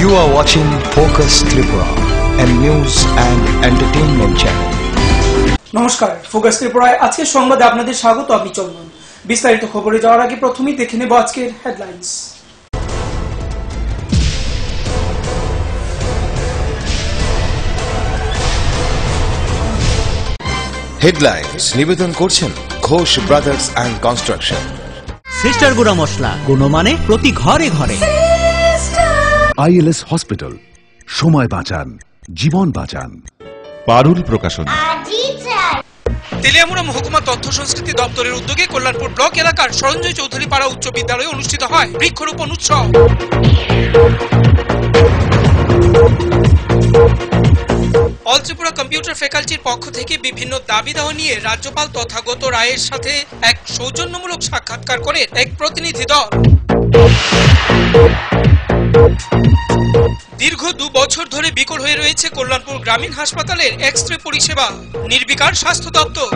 You are watching Focus Tripura, a news and entertainment channel. নমস্কার, focus ত্রিপুরায় আজকের সংবাদে আপনাদের স্বাগত। আমি চন্দন। বিস্তারিত খবরে যাওয়ার আগে প্রথমেই দেখে নেব আজকের হেডলাইন্স। হেডলাইন্স নিবেদন করছেন Ghosh brothers and construction. Sister গুঁড়া মশলা, গুণমানে প্রতি ঘরে ঘরে। আইএলএস হসপিটাল, সময় বাঁচান, জীবন বাঁচান। পারুল প্রকাশনা। তেলিয়ামুড়া মহকুমা তথ্য সংস্কৃতি দপ্তরের উদ্যোগে কল্যাণপুর ব্লক এলাকার সরঞ্জয় চৌধুরী পাড়া উচ্চ বিদ্যালয়ে অনুষ্ঠিত হয় বৃক্ষরোপণ উৎসব। অল ত্রিপুরা কম্পিউটার ফ্যাকাল্টির পক্ষ থেকে বিভিন্ন দাবি দাওয়া নিয়ে রাজ্যপাল তথাগত রায়ের সাথে এক সৌজন্যমূলক সাক্ষাৎকার করে এক প্রতিনিধি দল। দীর্ঘ 2 বছর ধরে বিকল হয়ে রয়েছে কল্যাণপুর গ্রামীণ হাসপাতালের এক্স-রে পরিষেবা, নির্বিকার স্বাস্থ্য দপ্তর।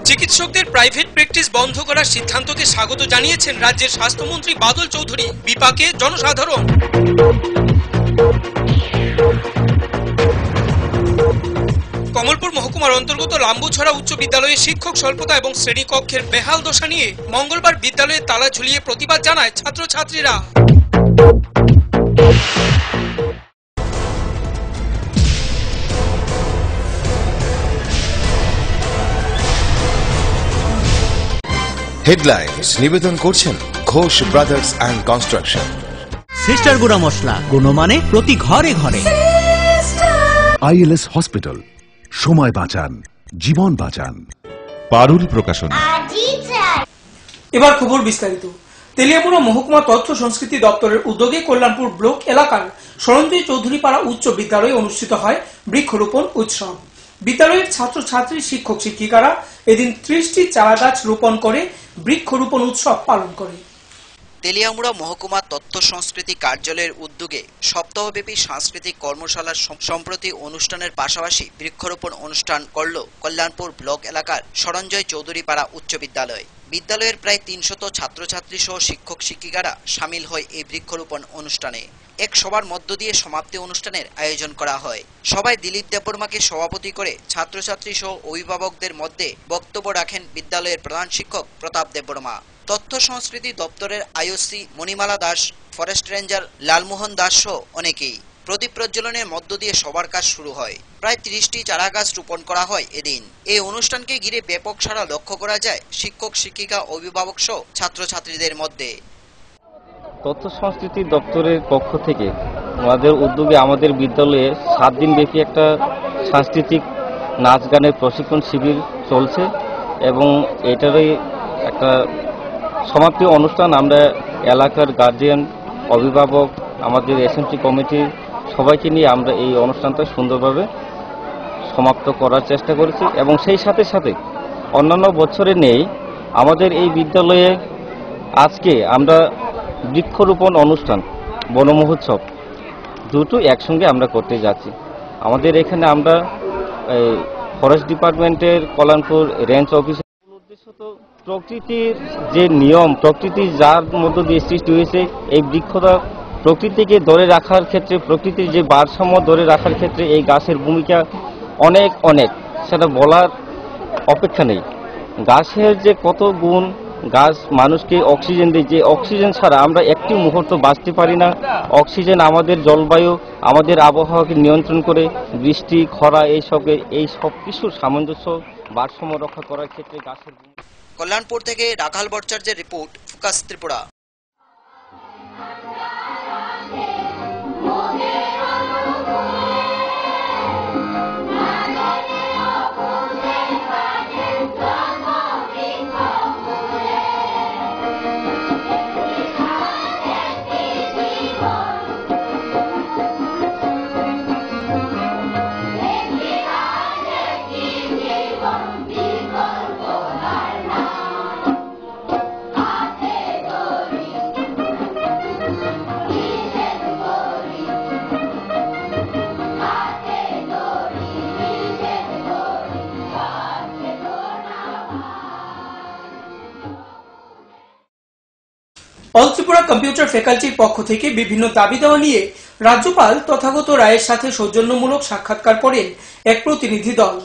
চিকিৎসকদের প্রাইভেট প্র্যাকটিস বন্ধ করার সিদ্ধান্তকে স্বাগত জানিয়েছেন রাজ্যের স্বাস্থ্যমন্ত্রী বাদল চৌধুরী। বিপাকে জনসাধারণ। কমলপুর মহকুমার অন্তর্গত লাম্বুছড়া উচ্চ বিদ্যালয়ে শিক্ষক স্বল্পতা এবং শ্রেণীকক্ষের বেহাল দশা নিয়ে মঙ্গলবার বিদ্যালয়ে তালা ঝুলিয়ে প্রতিবাদ জানায় ছাত্রছাত্রীরা। হেডলাইন্স নিবেদন করছেন Ghosh brothers and construction. Sister গুঁড়া মশলা, গুণমানে প্রতি ঘরে ঘরে। আইএলএস হসপিটাল, সময় বাঁচান, জীবন বাঁচান। পারুল প্রকাশনা। এবার খবর বিস্তারিত। তেলিয়ামুড়া মহকুমা তথ্য সংস্কৃতি দপ্তরের উদ্যোগে কল্যাণপুর ব্লক এলাকার সরঞ্জয় চৌধুরী পাড়া উচ্চ বিদ্যালয়ে অনুষ্ঠিত হয় বৃক্ষরোপণ উৎসব। বিদ্যালয়ের ছাত্রছাত্রী, শিক্ষক শিক্ষিকারা এদিন 30টি চারা গাছ রোপণ করে বৃক্ষরোপণ উৎসব পালন করে। তেলিয়ামুড়া মহকুমা তথ্য সংস্কৃতি কার্যালয়ের উদ্যোগে সপ্তাহব্যাপী সাংস্কৃতিক কর্মশালার সম্প্রতি অনুষ্ঠানের পাশাপাশি বৃক্ষরোপণ অনুষ্ঠান করল কল্যাণপুর ব্লক এলাকার সরঞ্জয় চৌধুরী পাড়া উচ্চ বিদ্যালয়। বিদ্যালয়ের প্রায় 300 ছাত্রছাত্রী সহ শিক্ষক শিক্ষিকারা সামিল হয় এই বৃক্ষরোপণ অনুষ্ঠানে। এক সভার মধ্য দিয়ে সমাপ্তি অনুষ্ঠানের আয়োজন করা হয়। সবাই দিলীপ দেববর্মাকে সভাপতি করে ছাত্রছাত্রী সহ অভিভাবকদের মধ্যে বক্তব্য রাখেন বিদ্যালয়ের প্রধান শিক্ষক প্রতাপ দেববর্মা। তথ্য সংস্কৃতি দপ্তরের IOC Manimala Das, forest ranger Lalmohan Das সহ অনেকেই। প্রদীপ প্রজ্বলনের মধ্য দিয়ে সবার কাজ শুরু হয়। প্রায় 30টি চারা গাছ রোপণ করা হয় এদিন। এই অনুষ্ঠানকে ঘিরে ব্যাপক সাড়া লক্ষ্য করা যায় শিক্ষক শিক্ষিকা, অভিভাবক সহ ছাত্রছাত্রীদের মধ্যে। তথ্য সংস্কৃতি দপ্তরের পক্ষ থেকে আমাদের উদ্যোগে আমাদের বিদ্যালয়ে 7 দিন ব্যাপী একটা সাংস্কৃতিক নাচ গানের প্রশিক্ষণ শিবির চলছে এবং এটারই একটা সমাপ্তি অনুষ্ঠান। আমরা এলাকার গার্জিয়ান, অভিভাবক, আমাদের এসএমসি কমিটির সবাইকে নিয়ে আমরা এই অনুষ্ঠানটা সুন্দরভাবে সমাপ্ত করার চেষ্টা করেছি এবং সেই সাথে সাথে অন্যান্য বছরে নেই আমাদের এই বিদ্যালয়ে আজকে আমরা বৃক্ষরোপণ অনুষ্ঠান, বন মহোৎসব দুটো একসঙ্গে আমরা করতে যাচ্ছি। আমাদের এখানে আমরা ফরেস্ট ডিপার্টমেন্টের কল্যাণপুর রেঞ্জ অফিসের উদ্দেশ্য তো প্রকৃতির যে নিয়ম, প্রকৃতি যার মধ্য দিয়ে সৃষ্টি হয়েছে, এই বৃক্ষটা প্রকৃতিকে ধরে রাখার ক্ষেত্রে, প্রকৃতির যে ভারসাম্য ধরে রাখার ক্ষেত্রে এই গাছের ভূমিকা অনেক অনেক, সেটা বলার অপেক্ষা নেই। গাছের যে কত গুণ, গাছ মানুষকে অক্সিজেন দেয়, যে অক্সিজেন ছাড়া আমরা একটি মুহূর্ত বাঁচতে পারি না। অক্সিজেন আমাদের জলবায়ু, আমাদের আবহাওয়াকে নিয়ন্ত্রণ করে, বৃষ্টি, খরা এই সব কিছুর সামঞ্জস্য, ভারসাম্য রক্ষা করার ক্ষেত্রে গাছের। কল্যাণপুর থেকে রাখাল ভট্টাচার্যের report, focus Tripura. All Tripura computer ফ্যাকাল্টির পক্ষ থেকে বিভিন্ন দাবি দেওয়া নিয়ে রাজ্যপাল তথাগত রায়ের সাথে সৌজন্যমূলক সাক্ষাৎকার করেন এক প্রতিনিধি দল।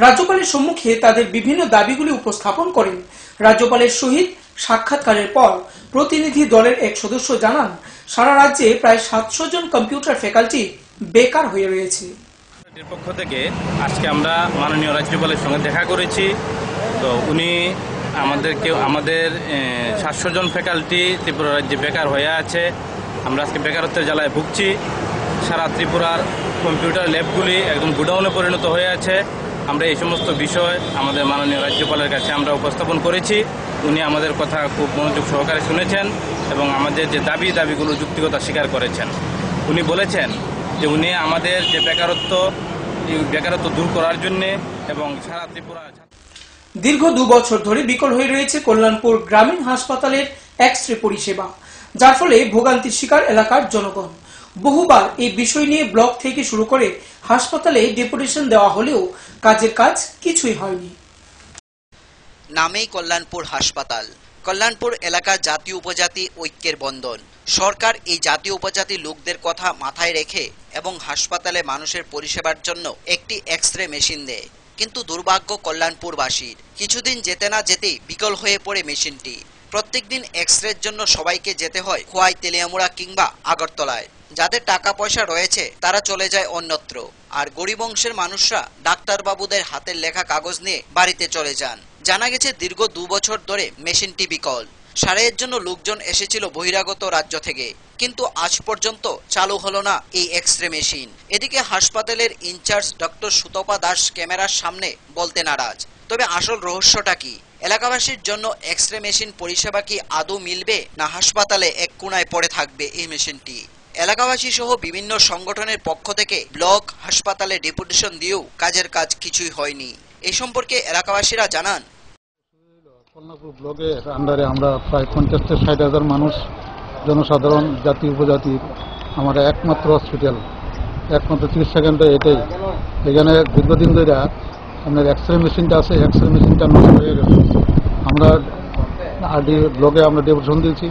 রাজ্যপালের সম্মুখে তাদের বিভিন্ন দাবিগুলি উপস্থাপন করেন। রাজ্যপালের সহিত সাক্ষাৎকারের পর প্রতিনিধি দলের এক সদস্য জানান, সারা রাজ্যে প্রায় 700 জন কম্পিউটার ফ্যাকাল্টি বেকার হয়ে রয়েছে। এর পক্ষ থেকে আজকে আমরা মাননীয় রাজ্যপালের সঙ্গে দেখা করেছি। তো উনি আমাদের 700 জন ফ্যাকাল্টি ত্রিপুরা রাজ্যে বেকার হয়ে আছে। আমরা আজকে বেকারত্বের জ্বালায় ভুগছি। সারা ত্রিপুরার কম্পিউটার ল্যাবগুলি একদম গোডাউনে পরিণত হয়ে আছে। আমরা এই সমস্ত বিষয় আমাদের মাননীয় রাজ্যপালের কাছে আমরা উপস্থাপন করেছি। উনি আমাদের কথা খুব মনোযোগ সহকারে শুনেছেন এবং আমাদের যে দাবিগুলো যুক্তিকতা স্বীকার করেছেন। উনি বলেছেন যে উনি আমাদের যে বেকারত্ব দূর করার জন্য এবং সারা ত্রিপুরা দীর্ঘ 2 বছর ধরে বিকল হয়ে রয়েছে কল্যাণপুর গ্রামীণ হাসপাতালের এক্স-রে পরিষেবা, যার ফলে ভোগান্তির শিকার এলাকার জনগণ। বহুবার এই বিষয় নিয়ে ব্লক থেকে শুরু করে হাসপাতালে ডেপুটেশন দেওয়া হলেও কাজের কাজ কিছুই হয়নি। নামেই কল্যাণপুর হাসপাতাল। কল্যাণপুর এলাকা জাতীয় উপজাতি ঐক্যের বন্ধন। সরকার এই জাতীয় উপজাতি লোকদের কথা মাথায় রেখে এবং হাসপাতালে মানুষের পরিষেবার জন্য একটি এক্স-রে মেশিন দেয়, কিন্তু দুর্ভাগ্য কল্যাণপুরবাসীর। কিছুদিন যেতে না যেতেই বিকল হয়ে পড়ে মেশিনটি। প্রত্যেকদিন এক্স-রের জন্য সবাইকে যেতে হয় খোয়াই, তেলিয়ামুড়া কিংবা আগরতলায়। যাদের টাকা পয়সা রয়েছে তারা চলে যায় অন্যত্র, আর গরিব অংশের মানুষরা ডাক্তারবাবুদের হাতের লেখা কাগজ নিয়ে বাড়িতে চলে যান। জানা গেছে দীর্ঘ 2 বছর ধরে মেশিনটি বিকল। সারাইয়ের জন্য লোকজন এসেছিল বহিরাগত রাজ্য থেকে, কিন্তু আজ পর্যন্ত চালু হলো না এই এক্স-রে মেশিন। এদিকে হাসপাতালের ইনচার্জ ডক্টর সুতপা দাস ক্যামেরার সামনে বলতে নারাজ। তবে আসল রহস্যটা কি? এলাকাবাসীর জন্য এক্স-রে মেশিন পরিষেবা কি আদৌ মিলবে, না হাসপাতালে এক কোণায় পড়ে থাকবে এই মেশিনটি? এলাকাবাসী সহ বিভিন্ন সংগঠনের পক্ষ থেকে ব্লক হাসপাতালে ডেপুটেশন দিয়েও কাজের কাজ কিছুই হয়নি। এই সম্পর্কে এলাকাবাসীরা জানান, কল্যাণপুর ব্লকের আন্ডারে আমরা প্রায় 50 থেকে 60 হাজার মানুষ, জনসাধারণ, জাতি উপজাতির আমার একমাত্র হসপিটাল, একমাত্র চিকিৎসা কেন্দ্র এটাই। এখানে দীর্ঘদিন ধরে আপনার এক্স-রে মেশিনটা আছে, এক্স-রে মেশিনটা নষ্ট হয়ে গেছে। আমরা আরডি ব্লকে আমরা ডেপুটেশন দিয়েছি,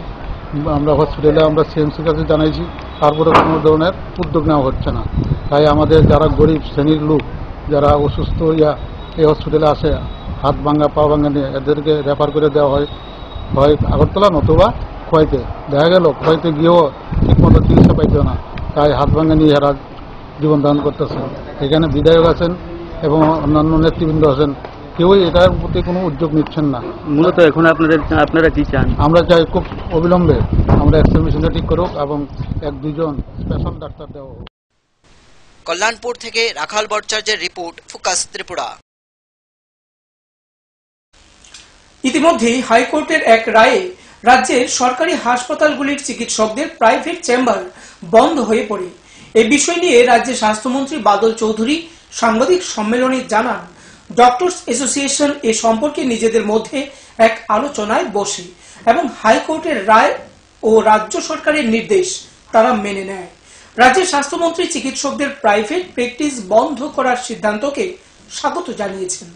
আমরা হসপিটালে আমরা সিএমসির কাছে জানাইছি, তারপরে কোনো ধরনের উদ্যোগ নেওয়া হচ্ছে না। তাই আমাদের যারা গরিব শ্রেণীর লোক, যারা অসুস্থ হইয়া এই হসপিটালে আসে, হাত ভাঙা পা ভাঙা নিয়ে এদেরকে রেফার করে দেওয়া হয় আগরতলা নতুবা খোয়াইতে। দেখা গেল খোয়াইতে গিয়েও ঠিকমতো চিকিৎসা পাইত না, তাই হাত ভাঙা নিয়ে এরা জীবন দান করতেছে। এখানে বিধায়ক আছেন এবং অন্যান্য নেতৃবৃন্দ আছেন, কেউই এটার প্রতি কোনো উদ্যোগ নিচ্ছেন না। মূলত এখন আপনারা কি চান? আমরা চাই খুব অবিলম্বে আমরা এক্স-রে মেশিনটা ঠিক করুক এবং 1-2 জন স্পেশাল ডাক্তার দেওয়া হোক। কল্যাণপুর থেকে রাখাল ভট্টাচার্যের রিপোর্ট, ফোকাস ত্রিপুরা। ইতিমধ্যেই হাইকোর্টের এক রায়ে রাজ্যের সরকারি হাসপাতালগুলির চিকিৎসকদের প্রাইভেট চেম্বার বন্ধ হয়ে পড়ে। এই বিষয় নিয়ে রাজ্যের স্বাস্থ্যমন্ত্রী বাদল চৌধুরী সাংবাদিক সম্মেলনে জানান, ডক্টরস অ্যাসোসিয়েশন এ সম্পর্কে নিজেদের মধ্যে এক আলোচনায় বসে এবং হাইকোর্টের রায় ও রাজ্য সরকারের নির্দেশ তারা মেনে নেয়। রাজ্যের স্বাস্থ্যমন্ত্রী চিকিৎসকদের প্রাইভেট প্র্যাকটিস বন্ধ করার সিদ্ধান্তকে স্বাগত জানিয়েছেন।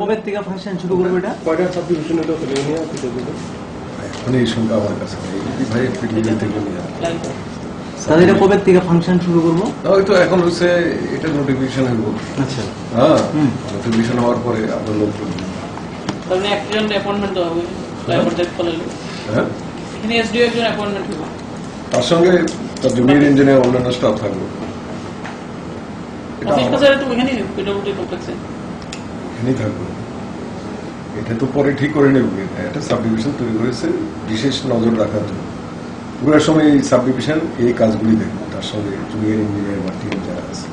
কবে থেকে ফাংশন শুরু করবে এটা? কয়টা সাবডিভিশনে তো ফেলে নিয়ে আসতে হবে। এখন এই সংখ্যা আমার কাছে নেই, ভাই প্র্যাকটিক্যাল থেকে নিয়ে তাহলে এটা কবে থেকে ফাংশন শুরু করব? হয়তো এখন হচ্ছে এটা নোটিফিকেশন হইব। আচ্ছা, হ্যাঁ, নোটিফিকেশন হওয়ার পরে আপনার লোক তাহলে একজন অ্যাপয়েন্টমেন্ট হবে প্রাইভেট কলেজে। হ্যাঁ, এখানে এসডিও একজন অ্যাপয়েন্টমেন্ট হবে, তার সঙ্গে তার জুনিয়র ইঞ্জিনিয়ার অন্যান্য স্টাফ থাকবে। অফিস কাছারি তো এখানেই পিডব্লিউডি কমপ্লেক্সে এখানেই থাকবে। এটা তো পরে ঠিক করে নেব। একটা সাবডিভিশন তৈরি করেছে বিশেষ নজর রাখার জন্য। পুরো সময় এই সাবডিভিশন এই কাজগুলি দেখবে, তার সঙ্গে জুনিয়র ইঞ্জিনিয়ার বা টিম যারা আছে।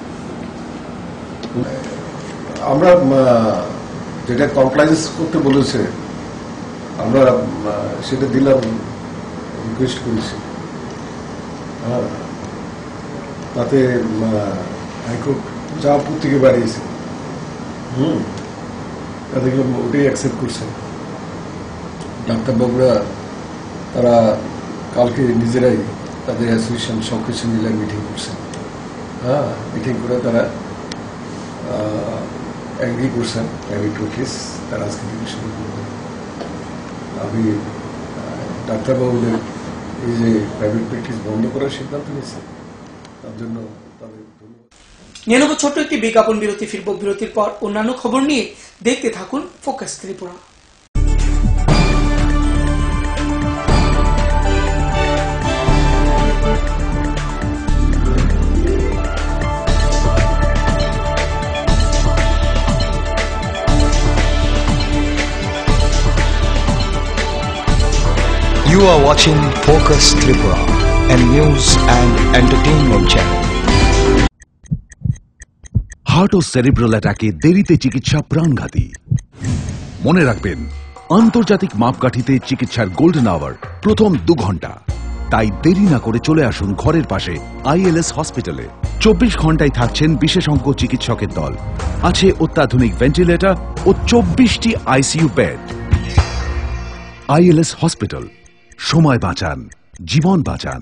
আমরা যেটা কমপ্লায়েন্স করতে বলেছে আমরা সেটা দিলাম, রিকোয়েস্ট করেছি। হ্যাঁ, তাতে হাইকোর্ট যা আপত্তিকে বাড়িয়েছে তা দেখলাম ওটাই অ্যাকসেপ্ট করছে। ডাক্তারবাবুরা তারা কালকে নিজেরাই তাদের অ্যাসোসিয়েশন সব কিছু মিলে মিটিং করছেন। হ্যাঁ, মিটিং করে তারা অ্যাগ্রি করছেন প্রাইভেট প্র্যাকটিস তারা আজকে থেকে শুরু করবেন। আমি ডাক্তারবাবুদের এই যে প্রাইভেট প্র্যাকটিস বন্ধ করার সিদ্ধান্ত নিয়েছে, তার জন্য তাদের ধন্যবাদ। নিয়ে নেব ছোট্ট একটি বিজ্ঞাপন বিরতি। ফিরব বিরতির পর অন্যান্য খবর নিয়ে। দেখতে থাকুন focus Tripura. You are watching Focus Tripura, a news and entertainment channel. Heart ও সেরিব্রাল অ্যাটাকে দেরিতে চিকিৎসা প্রাণঘাতী। মনে রাখবেন, আন্তর্জাতিক মাপকাঠিতে চিকিৎসার গোল্ডেন আওয়ার প্রথম 2 ঘন্টা। তাই দেরি না করে চলে আসুন ঘরের পাশে ILS হসপিটালে। 24 ঘন্টায় থাকছেন বিশেষজ্ঞ চিকিৎসকের দল। আছে অত্যাধুনিক ভেন্টিলেটর ও 24টি ICU বেড। ILS হসপিটাল, সময় বাঁচান, জীবন বাঁচান।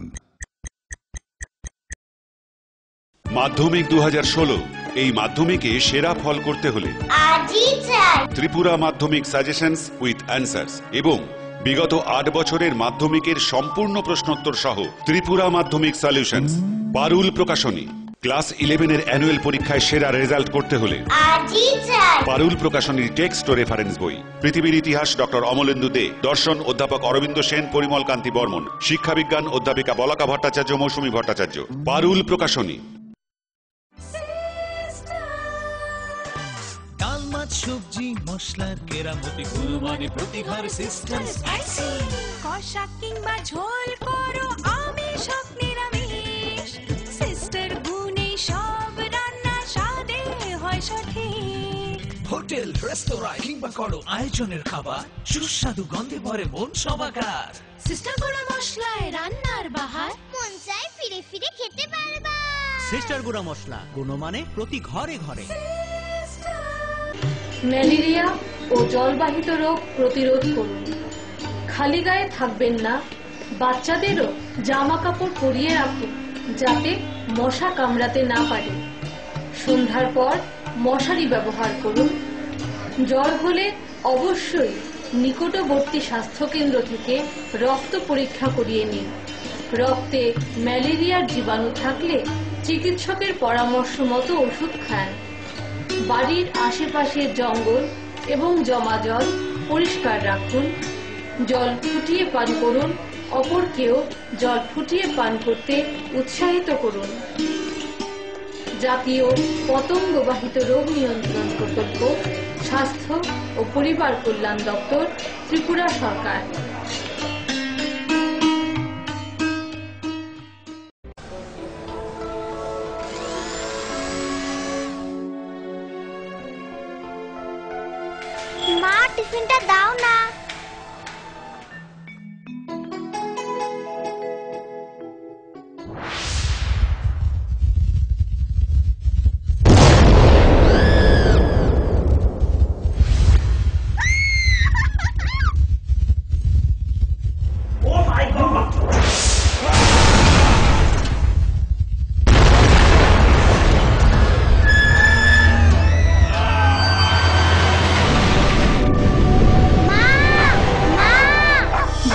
মাধ্যমিক 2016, এই মাধ্যমিকে সেরা ফল করতে হলে ত্রিপুরা মাধ্যমিক সাজেশনস উইথ অ্যান্সার্স এবং বিগত 8 বছরের মাধ্যমিকের সম্পূর্ণ প্রশ্নোত্তর সহ ত্রিপুরা মাধ্যমিক সলিউশনস। পারুল প্রকাশনী। ক্লাস 11-এর অ্যানুয়াল পরীক্ষায় সেরা রেজাল্ট করতে হলে পারুল প্রকাশনীর টেক্সট ও রেফারেন্স বই। পৃথিবীর ইতিহাস ডক্টর অমলেন্দু দে, দর্শন অধ্যাপক অরবিন্দ সেন, পরিমল কান্তি বর্মন, শিক্ষাবিজ্ঞান অধ্যাপিকা বলাকা ভট্টাচার্য, মৌসুমী ভট্টাচার্য। পারুল প্রকাশনী। ডাল মাছ সবজি মশলার কেরামতি কুরবানি প্রতি ঘরে সিস্টেম স্পাইসি। কষা কিংবা ঝোল করো আমিষ হোক নিরামিষ, সিস্টার গুণে সব রান্না স্বাদে হয় সঠিক। হোটেল রেস্তোরাঁ কিংবা করো আয়োজনের খাবার, সুস্বাদু গন্ধে ভরে মন সবাকার। সিস্টার গুঁড়া মশলায় রান্নার বাহার, মন চায় ফিরে ফিরে খেতে পারবা। সিস্টার গুঁড়া মশলা, গুণমানে প্রতি ঘরে ঘরে। ম্যালেরিয়া ও জলবাহিত রোগ প্রতিরোধ করুন। খালি গায়ে থাকবেন না, বাচ্চাদেরও জামা কাপড় পরিয়ে রাখুন যাতে মশা কামড়াতে না পারে। সন্ধ্যার পর মশারি ব্যবহার করুন। জ্বর হলে অবশ্যই নিকটবর্তী স্বাস্থ্যকেন্দ্র থেকে রক্ত পরীক্ষা করিয়ে নিন। রক্তে ম্যালেরিয়ার জীবাণু থাকলে চিকিৎসকের পরামর্শ মতো ওষুধ খান। বাড়ির আশেপাশের জঙ্গল এবং জমা জল পরিষ্কার রাখুন। জল ফুটিয়ে পান করুন। অপরকেও জল ফুটিয়ে পান করতে উৎসাহিত করুন। জাতীয় পতঙ্গবাহিত রোগ নিয়ন্ত্রণ প্রকল্প, স্বাস্থ্য ও পরিবার কল্যাণ দপ্তর, ত্রিপুরা সরকার। মা, টিফিনটা দাও না।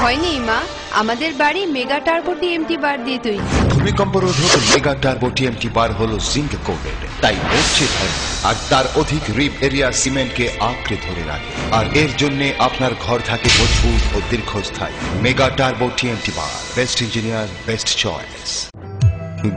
ভয় নেই মা, আমাদের বাড়ি মেগা টার্বো টিএমটি বার দিয়ে তৈরি। ভূমিকম্প রোধক মেগা টার্বো টিএমটি বার হলো জিঙ্ক কোটেড, তাই নড়ছে ধরে আর তার অধিক রিপ এরিয়া সিমেন্টকে আঁকড়ে ধরে রাখে। আর এর জন্য আপনার ঘর থাকে মজবুত ও দীর্ঘস্থায়ী। মেগা টার্বো টিএমটি বার, বেস্ট ইঞ্জিনিয়ার, বেস্ট চয়েস।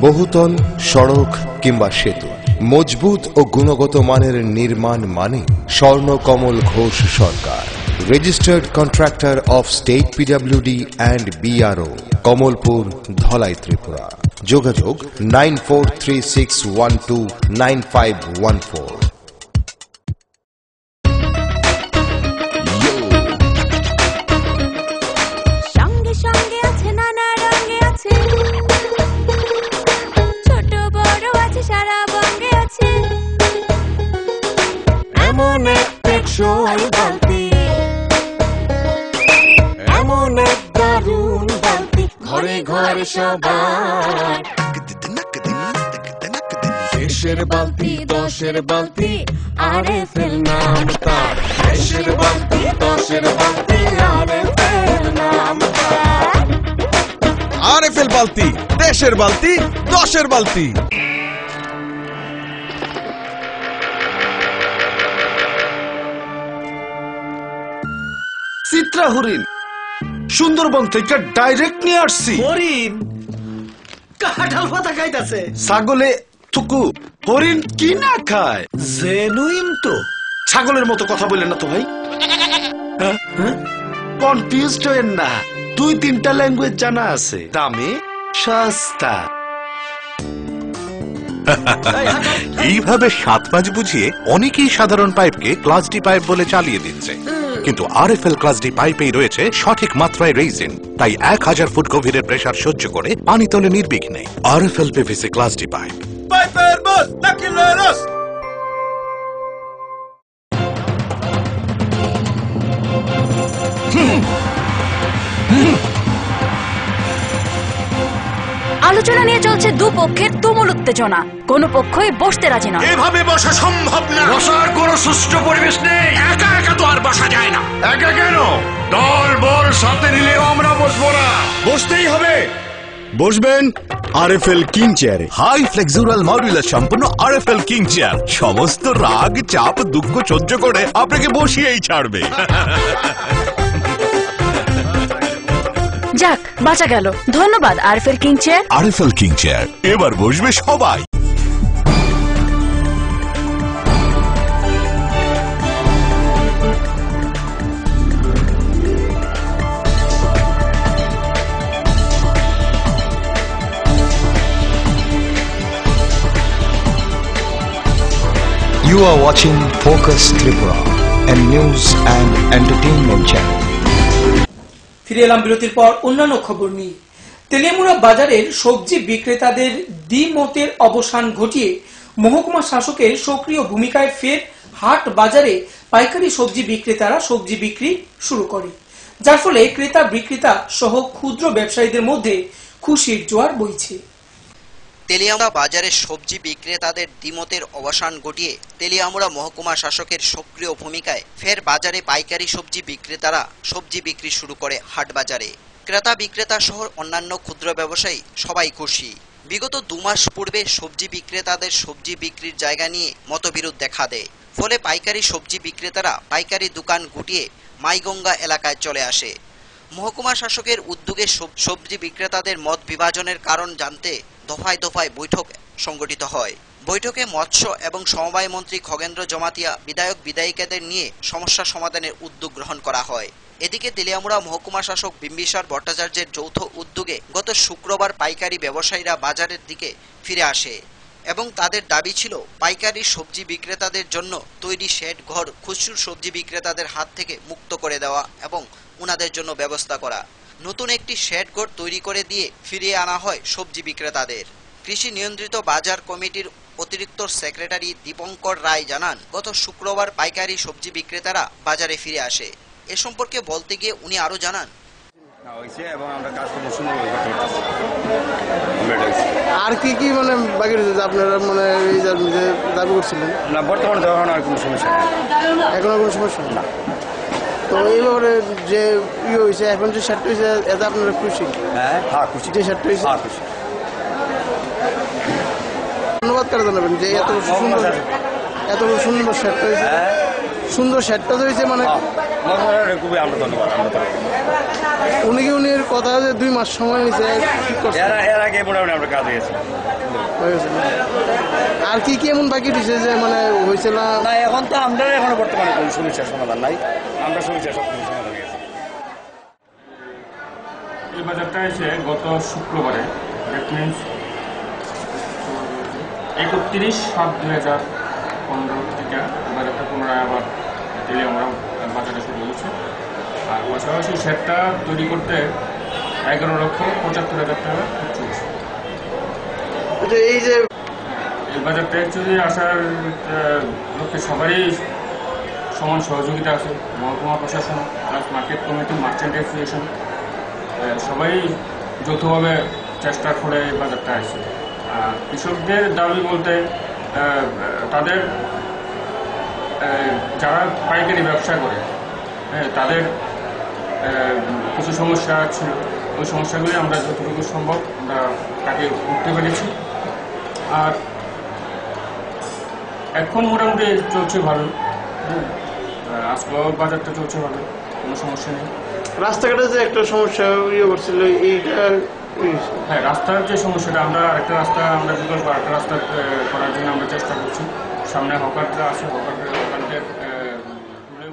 বহুতল, সড়ক কিংবা সেতু, মজবুত ও গুণগত মানের নির্মাণ মানে Swarnakamal Ghosh Sarkar, registered contractor of state PWD and BRO, Kamalpur, Dhalai, Tripura. যোগাযোগ 9436129514। সঙ্গে সঙ্গে আছে, নানা রঙে আছে, ছোট বড় আছে, সারা বঙ্গে আছে। এমন এক টেকসই বালতি, এমন এক দারুণ বালতি, ঘরে ঘরে সবার। দেশের বালতি, দশের বালতি, RFL নাম তার। দেশের বালতি, দশের বালতি, RFL নাম তার। 10-এর বালতি 10-এর বালতি। চিত্রা হরিণ সুন্দরবন থেকে ডাইরেক্ট নিয়ে আসছি। হরিণ কাঁঠাল পাতা খাইতাছে। ছাগলে থুকু হরিণ কি না খায়? জেনুইন তো। ছাগলের মতো কথা বললেন না তো ভাই। কনফিউজড হয়েন না, 2-3টা ল্যাঙ্গুয়েজ জানা আছে, দামে সস্তা। এইভাবে 7 মাস বুঝিয়ে অনেকেই সাধারণ পাইপকে ক্লাস ডি পাইপ বলে চালিয়ে দিচ্ছে, কিন্তু আরএফএল ক্লাস ডি পাইপেই রয়েছে সঠিক মাত্রায় রেইজিন, তাই 1000 ফুট গভীরের প্রেসার সহ্য করে পানি তোলে নির্বিঘ্নে। RFL PVC class D pipe. পাইপের বস নাকিলেরস। আলোচনা নিয়ে চলছে দুপক্ষের তুমুল উত্তেজনা, কোনো পক্ষই বসতে রাজি নয়। এভাবে বসা সম্ভব না, বসার কোনো সুষ্ঠু পরিবেশ নেই। একা একা তো আর বসা যায় না। একা কেন, দল বল সাথে নিলেও আমরা বসবো না, বসতেই হবে। বসবেন আরএফএল কিং চেয়ারে। হাই ফ্লেক্সুরাল মডুলার সম্পন্ন আরএফএল কিং চেয়ার সমস্ত রাগ চাপ দুঃখ সহ্য করে আপনাকে বসিয়েই ছাড়বে। যাক, বাঁচা গেল। ধন্যবাদ RFL king chair. RFL king chair, এবার বসবে সবাই। You are watching Focus Tripura, a news and entertainment channel. ফিরে এলাম বিরতির পর অন্যান্য খবর নিয়ে। তেলিয়ামুড়া বাজারের সবজি বিক্রেতাদের দ্বিমতের অবসান ঘটিয়ে মহকুমা শাসকের সক্রিয় ভূমিকায় ফের হাট বাজারে পাইকারি সবজি বিক্রেতারা সবজি বিক্রি শুরু করে, যার ফলে ক্রেতা বিক্রেতা সহ ক্ষুদ্র ব্যবসায়ীদের মধ্যে খুশির জোয়ার বইছে। তেলিয়ামুড়া বাজারে সবজি বিক্রেতাদের দ্বিমতের অবসান ঘটিয়ে তেলিয়ামুড়া মহকুমা শাসকের সক্রিয় ভূমিকায় ফের বাজারে পাইকারি সবজি বিক্রেতারা সবজি বিক্রি শুরু করে হাট বাজারে। ক্রেতা বিক্রেতা সহ অন্যান্য ক্ষুদ্র ব্যবসায়ী সবাই খুশি। বিগত 2 মাস পূর্বে সবজি বিক্রেতাদের সবজি বিক্রির জায়গা নিয়ে মতবিরোধ দেখা দেয়, ফলে পাইকারি সবজি বিক্রেতারা পাইকারি দোকান গুটিয়ে মাইগঙ্গা এলাকায় চলে আসে। মহকুমা শাসকের উদ্যোগে সবজি বিক্রেতাদের মত বিভাজনের কারণ জানতে দফায় দফায় বৈঠক সংগঠিত হয়। বৈঠকে মৎস্য এবং সমবায় মন্ত্রী খগেন্দ্র জমাতিয়া বিধায়ক বিধায়িকাদের নিয়ে সমস্যা সমাধানের উদ্যোগ গ্রহণ করা হয়। এদিকে তেলিয়ামুড়া মহকুমা শাসক বিম্বিসার ভট্টাচার্যের যৌথ উদ্যোগে গত শুক্রবার পাইকারি ব্যবসায়ীরা বাজারের দিকে ফিরে আসে এবং তাদের দাবি ছিল পাইকারি সবজি বিক্রেতাদের জন্য তৈরি শেড ঘর খুচরো সবজি বিক্রেতাদের হাত থেকে মুক্ত করে দেওয়া এবং উনাদের জন্য ব্যবস্থা করা। নতুন একটি শেড ঘর তৈরি করে দিয়ে ফিরিয়ে আনা হয় সবজি বিক্রেতাদের। কৃষি নিয়ন্ত্রিত বাজার কমিটির অতিরিক্ত সেক্রেটারি দীপঙ্কর রায় জানান, গত শুক্রবার পাইকারি সবজি বিক্রেতারা বাজারে ফিরে আসে। এ সম্পর্কে বলতে গিয়ে উনি আরো জানান, আর কি কি মানে বাকি রয়েছে আপনারা মানে দাবি করছিলেন? না, বর্তমানে দেওয়া আর কোনো সমস্যা নেই, এখনো কোনো সমস্যা না। তো এই ব্যাপারে যে ইয়ে হয়েছে এখন যে শার্ট হয়েছে এতে আপনারা খুশি? হ্যাঁ খুশি। যে শার্ট হয়েছে খুশি। ধন্যবাদ কারা জানাবেন যে এত সুন্দর শার্ট হয়েছে, সুন্দর শার্টটা হয়েছে মানে খুবই আমরা ধন্যবাদ। উনি কথা যে 2 মাস সময় নিয়েছে, এর আগে মোটামুটি আমরা কাজ হয়েছে। আর কি কি এমন বাকি দিছে যে মানে হয়েছে না? এখন তো আমরা এখনো বর্তমানে কোনো সমস্যার সমাধান নাই, আমরা সমস্যার সব কিছু সমাধান হয়েছে। এই বাজারটা এসে গত শুক্রবারে, দ্যাট মিনস 31/7/2015 থেকে বাজারটা পুনরায় আবার তেলিয়ামুড়া বাজারে শুরু হয়েছে। আর পাশাপাশি শেডটা তৈরি করতে 11,75,000 টাকা খরচ হয়েছে। এই যে এই বাজারটা অ্যাকচুয়ালি আসার লক্ষ্যে সবারই সমান সহযোগিতা আছে। মহকুমা প্রশাসন plus market committee, merchant association সবাই যৌথভাবে চেষ্টা করে এই বাজারটা আসছে। কৃষকদের দাবি বলতে তাদের যারা পাইকারি ব্যবসা করে তাদের কিছু সমস্যা ছিল, ওই সমস্যাগুলি আমরা যতটুকু সম্ভব আমরা তাকে উঠতে পেরেছি। আর এখন মোটামুটি চলছে ভালো, আজকেও বাজারটা চলছে ভালো, কোনো সমস্যা নেই। রাস্তাঘাটে যে একটা সমস্যা করছিল এইটা, হ্যাঁ রাস্তার যে সমস্যাটা, আমরা একটা রাস্তা আমরা বিকল্প একটা রাস্তা করার জন্য আমরা চেষ্টা করছি। সামনে হকারটা আছে,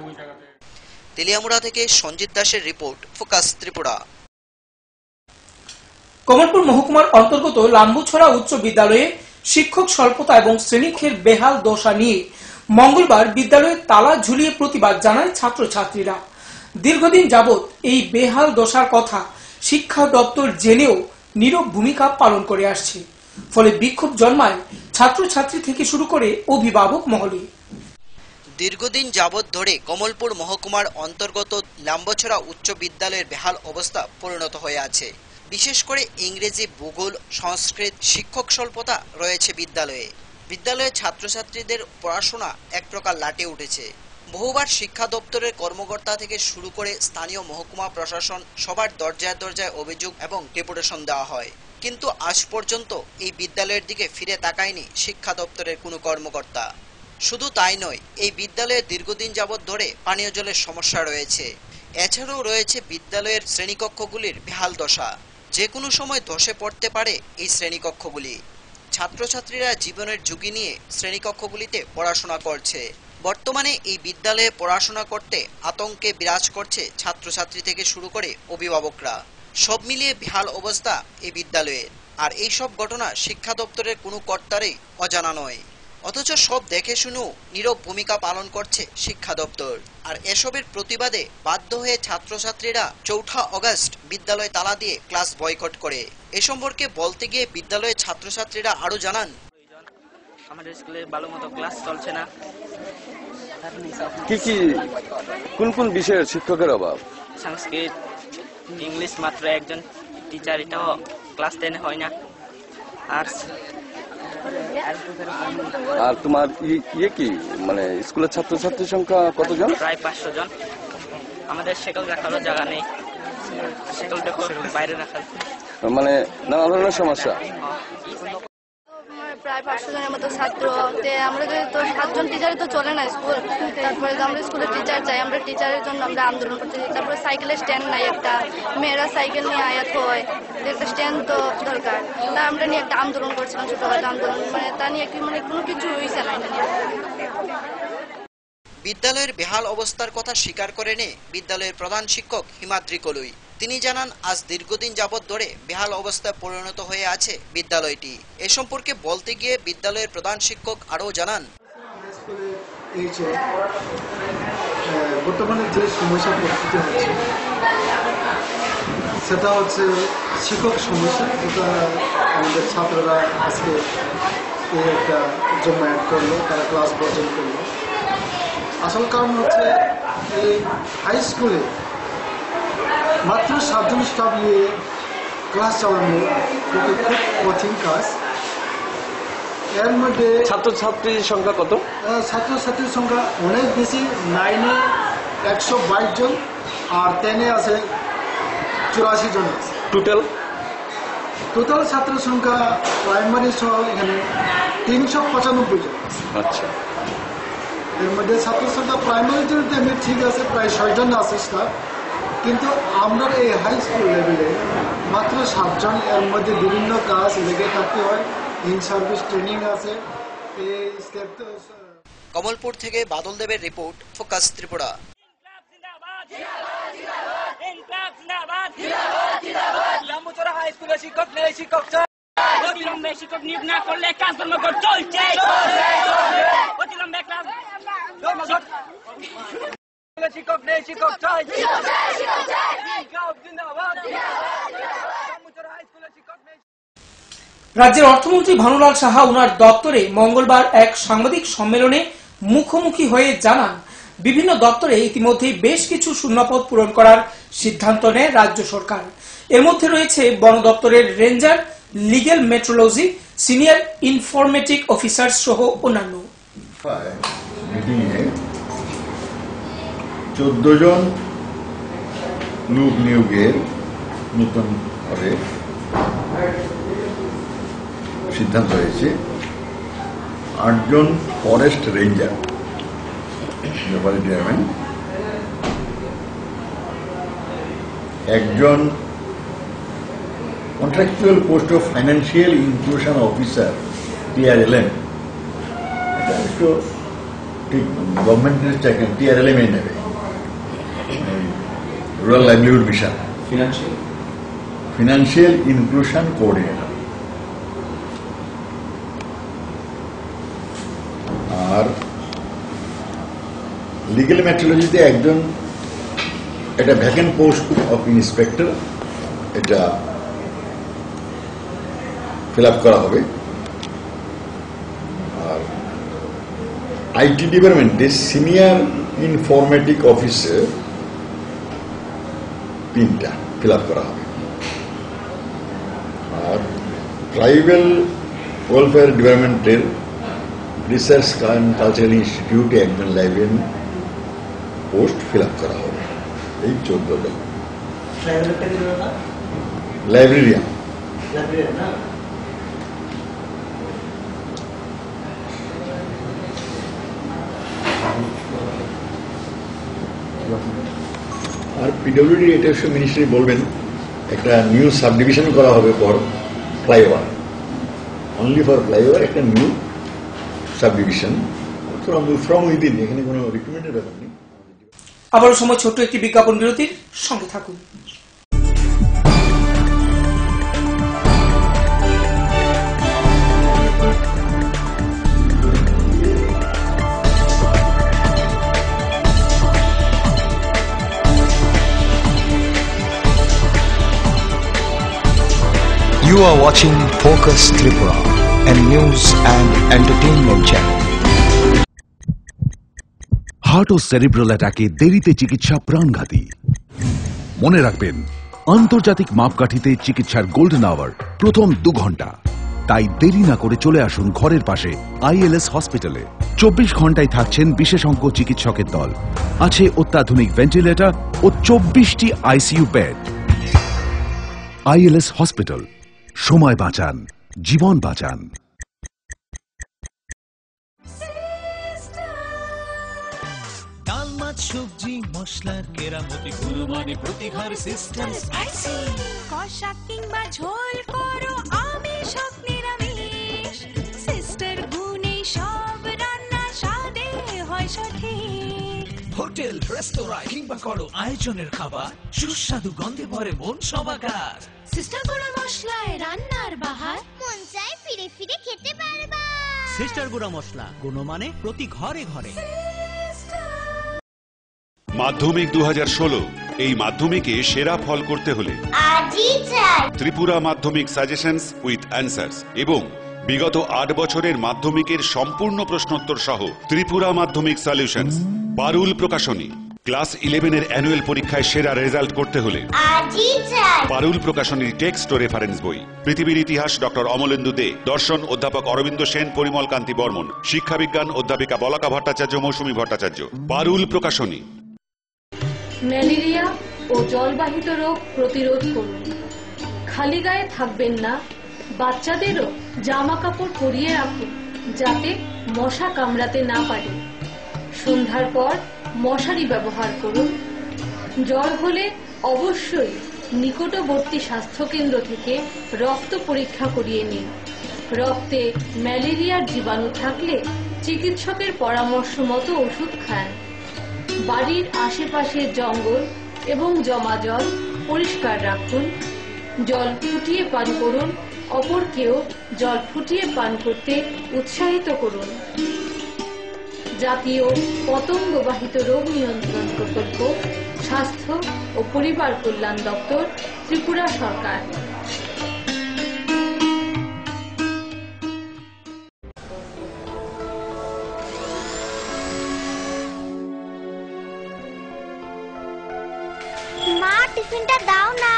ওই জায়গাতে। তেলিয়ামুড়া থেকে সঞ্জিত দাসের রিপোর্ট, ফোকাস ত্রিপুরা। কমলপুর মহকুমার অন্তর্গত লাম্বুছড়া উচ্চ বিদ্যালয়ে শিক্ষক স্বল্পতা এবং শ্রেণীক্ষের বেহাল দশা নিয়ে মঙ্গলবার বিদ্যালয়ে তালা ঝুলিয়ে প্রতিবাদ জানায় ছাত্রছাত্রীরা। দীর্ঘদিন যাবৎ এই বেহাল দশার কথা শিক্ষা দপ্তর জেনেও নীরব ভূমিকা পালন করে আসছে, ফলে বিক্ষোভ জন্মায় ছাত্রছাত্রী থেকে শুরু করে অভিভাবক মহলে। দীর্ঘদিন যাবৎ ধরে কমলপুর মহকুমার অন্তর্গত লাম্বছড়া উচ্চ বিদ্যালয়ের বেহাল অবস্থা পরিণত হয়ে আছে। বিশেষ করে ইংরেজি, ভূগোল, সংস্কৃত শিক্ষক স্বল্পতা রয়েছে বিদ্যালয়ে। বিদ্যালয়ে ছাত্রছাত্রীদের পড়াশোনা এক প্রকার লাটে উঠেছে। বহুবার শিক্ষা দপ্তরের কর্মকর্তা থেকে শুরু করে স্থানীয় মহকুমা প্রশাসন সবার দরজায় দরজায় অভিযোগ এবং ডেপুটেশন দেওয়া হয়, কিন্তু আজ পর্যন্ত এই বিদ্যালয়ের দিকে ফিরে তাকায়নি শিক্ষা দপ্তরের কোনো কর্মকর্তা। শুধু তাই নয়, এই বিদ্যালয়ে দীর্ঘদিন যাবৎ ধরে পানীয় জলের সমস্যা রয়েছে। এছাড়াও রয়েছে বিদ্যালয়ের শ্রেণীকক্ষগুলির বেহাল দশা। যে কোনো সময় ধসে পড়তে পারে এই শ্রেণীকক্ষগুলি। ছাত্রছাত্রীরা জীবনের ঝুঁকি নিয়ে শ্রেণীকক্ষগুলিতে পড়াশোনা করছে। বর্তমানে এই বিদ্যালয়ে পড়াশোনা করতে আতঙ্কে বিরাজ করছে ছাত্রছাত্রী থেকে শুরু করে অভিভাবকরা। সব মিলিয়ে বেহাল অবস্থা এই বিদ্যালয়ের। আর এই সব ঘটনা শিক্ষা দপ্তরের কোনো কর্তারই অজানা নয়, অথচ সব দেখে শুনেও নীরব ভূমিকা পালন করছে শিক্ষা দপ্তর। আর এসবের প্রতিবাদে বাধ্য হয়ে ছাত্রছাত্রীরা 4 আগস্ট বিদ্যালয় তালা দিয়ে ক্লাস বয়কট করে। এ সম্পর্কে বলতে গিয়ে বিদ্যালয়ের ছাত্রছাত্রীরা আরো জানান, আমাদের স্কুলে ভালো মতো ক্লাস চলছে না। কি কোন কোন বিষয়ের শিক্ষকের অভাব? সংস্কৃত, ইংলিশ মাত্র একজন টিচার, এটাও ক্লাস 10 হয় না। আর তোমার কি মানে স্কুলের ছাত্রছাত্রীর সংখ্যা কতজন? প্রায় 500 জন। আমাদের সেকল রাখারও জায়গা নেই, সেকলটা বাইরে রাখার মানে নানা ধরনের সমস্যা। প্রায় 500 জনের মতো ছাত্র, আমরা তো 7 জন টিচারে তো চলে না স্কুল। তারপরে আমরা স্কুলের টিচার চাই, আমরা টিচারের জন্য আমরা আন্দোলন করতে চাই। তারপরে সাইকেলের স্ট্যান্ড নাই একটা, মেয়েরা সাইকেল নিয়ে আয়াত হয়, একটা স্ট্যান্ড তো দরকার। তা আমরা নিয়ে একটা আন্দোলন করছিলাম, ছোটখাটো আন্দোলন, মানে তা নিয়ে কোনো কিছু হয়েছে না। বিদ্যালয়ের বেহাল অবস্থার কথা স্বীকার করেন বিদ্যালয়ের প্রধান শিক্ষক হিমাদ্রি কলুই। তিনি জানান, আজ দীর্ঘদিন যাবৎ ধরে বেহাল অবস্থায় পরিণত হয়ে আছে বিদ্যালয়টি। এ সম্পর্কে বলতে গিয়ে বিদ্যালয়ের প্রধান শিক্ষক আরও জানান, বর্তমানে যে সমস্যা পরিস্থিতি হচ্ছে সেটা হচ্ছে শিক্ষক সমস্যা, যেটা আমাদের ছাত্ররা আজকে একটা জমায়েত করলো, তারা ক্লাস বর্জন করলো। আসল কারণ হচ্ছে এই হাই স্কুলে মাত্র 7 জন স্টাফ নিয়ে ক্লাস চালানো খুব কঠিন কাজ। এর মধ্যে ছাত্রছাত্রীর সংখ্যা কত? ছাত্রছাত্রীর সংখ্যা অনেক বেশি। 9-এ 122 জন, আর 10-এ আছে 84 জন আছে। টোটাল ছাত্র সংখ্যা প্রাইমারি সহ এখানে 395 জন। আচ্ছা, এর মধ্যে ছাত্র সংখ্যা প্রাইমারিতে এমনি ঠিক আছে, প্রায় 6 জন আছে স্টাফ, কিন্তু আমরা এই হাই স্কুল লেভেলে মাত্র 7 জন। এর মধ্যে বিভিন্ন কাজ লেগে থাকতে হয়, ইন সার্ভিস ট্রেনিং আছে। কমলপুর থেকে বাদল দেবের report, focus Tripura. Lambuchhara high স্কুলে শিক্ষক নেই, শিক্ষক চাই। অবিলম্বে শিক্ষক নিয়োগ না করলে কাজ ধর্মঘট চলছে। অবিলম্বে শিক্ষক নেই, শিক্ষক চাই। রাজ্যের অর্থমন্ত্রী ভানুলাল সাহা ওনার দপ্তরে মঙ্গলবার এক সাংবাদিক সম্মেলনে মুখোমুখি হয়ে জানান, বিভিন্ন দপ্তরে ইতিমধ্যে বেশ কিছু শূন্যপদ পূরণ করার সিদ্ধান্ত নেয় রাজ্য সরকার। এর মধ্যে রয়েছে বন দপ্তরের ranger, legal metrology, senior informatic officer সহ অন্যান্য। 14 জন লোক নিয়োগের নতুন করে সিদ্ধান্ত হয়েছে 8 জন ফরেস্ট রেঞ্জার চেয়ারম্যান, 1 জন contractual post of financial inclusion officer TRLM, এটা একটু ঠিক গভর্নমেন্টের চাকরি TRLM নেবে, rural livelihood mission financial inclusion coordinator, আর লিগ্যাল মেট্রোলজিতে 1 জন, এটা ভ্যাকেন্ট পোস্ট অফ ইন্সপেক্টর, এটা ফিল আপ করা হবে। আর IT ডিপার্টমেন্টে সিনিয়র ইনফরমেটিক অফিসার 3টা ফিল আপ করা হবে। আর ট্রাইবাল ওয়েলফেয়ার ডিপার্টমেন্টের রিসার্চ অ্যান্ড কালচারাল ইনস্টিটিউটে 1 জন লাইব্রেরিয়ান পোস্ট ফিল আপ করা হবে। এই 14 জন লাইব্রেরিয়ান। আর PWD এটা মিনিস্ট্রি বলবেন একটা নিউ সাবডিভিশন করা হবে for flyover, only for flyover একটা নিউ সাবডিভিশন ফ্রম উইদিন, এখানে কোনো রিক্রুটমেন্টের ব্যাপার নেই। আবারও সময় ছোট্ট একটি বিজ্ঞাপন বিরতির, সঙ্গে থাকুন। You are watching Focus Tripura, a news and entertainment channel. Heart ও সেরিব্রাল অ্যাটাকে দেরিতে চিকিৎসা প্রাণঘাতী। মনে রাখবেন, আন্তর্জাতিক মাপকাঠিতে চিকিৎসার গোল্ডেন আওয়ার প্রথম 2 ঘন্টা। তাই দেরি না করে চলে আসুন ঘরের পাশে ILS হসপিটালে। 24 ঘন্টায় থাকছেন বিশেষজ্ঞ চিকিৎসকের দল, আছে অত্যাধুনিক ভেন্টিলেটর ও 24টি ICU বেড। ILS হসপিটাল, সময় বাঁচান, জীবন বাঁচান। ডাল মাছ সবজি মশলার কেরামতি গুরু মানে প্রতি ঘর সিস্টেম স্পাইসি। কষা কিংবা ঝোল করো আমিষ হোক নিরামিষ, সিস্টার গুণে সব রান্না স্বাদে হয় সঠিক। হোটেল রেস্তোরাঁ কিংবা করো আয়োজনের খাবার, সুস্বাদু গন্ধে ভরে মন সবাকার। সিস্টার গুঁড়ো মশলায় রান্নার বাহার, মন চাই ফিরে ফিরে খেতে পারবা। সিস্টার গুঁড়ো মশলা, গুণমানে প্রতি ঘরে ঘরে। মাধ্যমিক 2016, এই মাধ্যমিকে সেরা ফল করতে হলে আজই চাই ত্রিপুরা মাধ্যমিক সাজেশনস উইথ অ্যান্সার্স এবং বিগত 8 বছরের মাধ্যমিকের সম্পূর্ণ প্রশ্নোত্তর সহ ত্রিপুরা মাধ্যমিক সলিউশনস। পারুল প্রকাশনী। ক্লাস 11-এর অ্যানুয়াল পরীক্ষায় সেরা রেজাল্ট করতে হলে আজই চাই পারুল প্রকাশনীর টেক্সট ও রেফারেন্স বই। পৃথিবীর ইতিহাস ডক্টর অমলেন্দু দে, দর্শন অধ্যাপক অরবিন্দ সেন, পরিমল কান্তি বর্মন, শিক্ষাবিজ্ঞান অধ্যাপিকা বলাকা ভট্টাচার্য, মৌসুমী ভট্টাচার্য। পারুল প্রকাশনী। ম্যালেরিয়া ও জলবাহিত রোগ প্রতিরোধ করুন। খালি গায়ে থাকবেন না, বাচ্চাদেরও জামা কাপড় পরিয়ে রাখুন যাতে মশা কামড়াতে না পারে। সন্ধ্যার পর মশারি ব্যবহার করুন। জ্বর হলে অবশ্যই নিকটবর্তী স্বাস্থ্যকেন্দ্র থেকে রক্ত পরীক্ষা করিয়ে নিন। রক্তে ম্যালেরিয়ার জীবাণু থাকলে চিকিৎসকের পরামর্শ মতো ওষুধ খান। বাড়ির আশেপাশে জঙ্গল এবং জমা জল পরিষ্কার রাখুন। জল ফুটিয়ে পান করুন, অপরকেও জল ফুটিয়ে পান করতে উৎসাহিত করুন। জাতীয় পতঙ্গবাহিত রোগ নিয়ন্ত্রণ প্রকল্প, স্বাস্থ্য ও পরিবার কল্যাণ দপ্তর, ত্রিপুরা সরকার। মা, টিফিনটা দাও না।